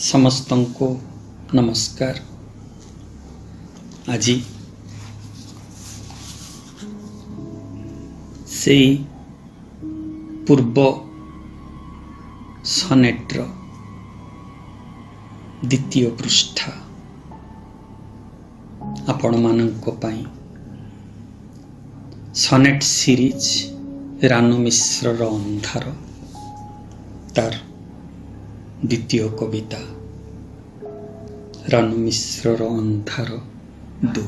समस्तंको नमस्कार। आज से पूर्व सनेट्र द्वितीय पृष्ठा आपण मानंको पाई सनेट सीरीज रानू मिश्र अंधार तार द्वितीय कविता रानू मिश्र अंधार 2।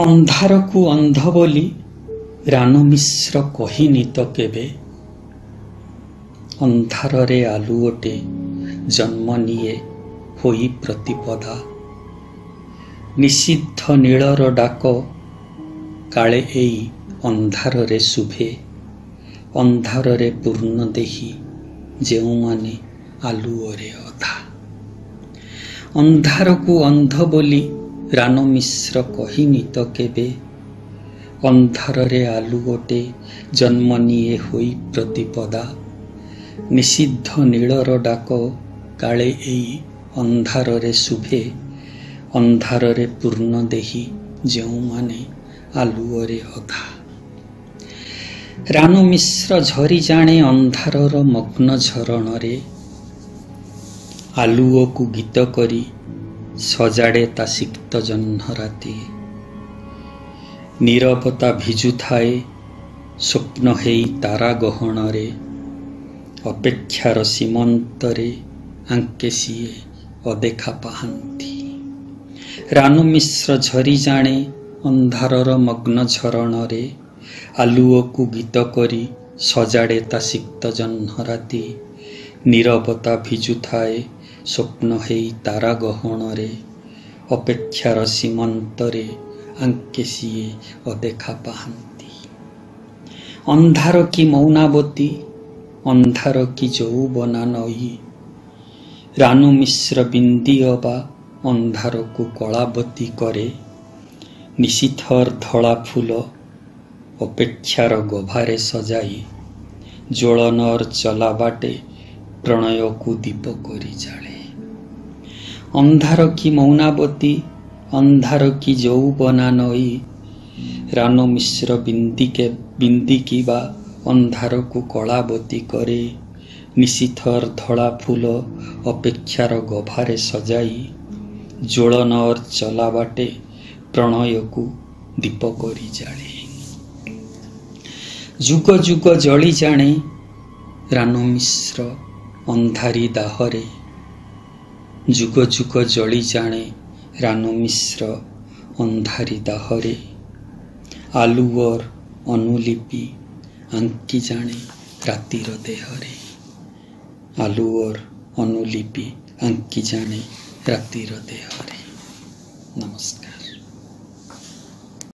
अंधार को अंध बोली रानू मिश्र कहिनी तो केबे, अंधार रे आलुओटे जन्म निये होई प्रतिपदा। निषिद्ध नीलर डाक काले एई अंधार रे शुभे, अंधार रे पूर्ण देही जेउ माने आलुओरे अधा। अंधार को अंध बोली रानू मिश्र कहिनी तो केबे, अंधार रे आलुओटे जन्म निये होई प्रतिपदा। निषिद्ध नीलर डाक काले एई अंधार रे शुभे, अंधार रे पूर्ण देही जेउ माने आलुओरे अधा। रानू मिश्र झरी जाने अंधारर मग्न झरण रे, आलुओ को गीत करी सजाड़े ता सिक्त जह्न राति। नीरवता भिजु थाए स्वप्न हेई तारा गहन रे, अपेक्षार सीमंत रे आंके सिए अदेखा पाहांती। रानू मिश्र झरी जाने अंधारर मग्न झरण रे, आलुओ को गीत करी सजाड़े ता सिक्त जह्न राति। नीरवता भिजु थाए स्वप्न हेई तारा गहन रे, अपेक्षार सीमंत रे आंके सिए अदेखा पाहांती। अंधार की मौनावती, अंधार की यौवना नई, रानू मिश्र बिंदी अबा अंधार को कलाबती करे। निशीथर धला फूल अपेक्षार गभारे सजाई, ज्वलनर चला बाटे प्रणय को दीप करी जाले। अंधार की मौनावती, अंधार की यौवना नई, रानू मिश्र बिंदी की बा अंधार को कलाबती करे। निशीथर धला फूल अपेक्षार गभारे सजाई, ज्वलनर चला बाटे प्रणय को दीप करी जाले। जुग जुग जली जाने रानू मिश्र अंधारी दाहरे, जुग जुग जली जाने रानू मिश्र अंधारी दाहरे। आलुओर अनुलिपि आंकी जाने रातिर देहरे, आलुओर अनुलिपि आंकी जाने रातिर देहरे। नमस्कार।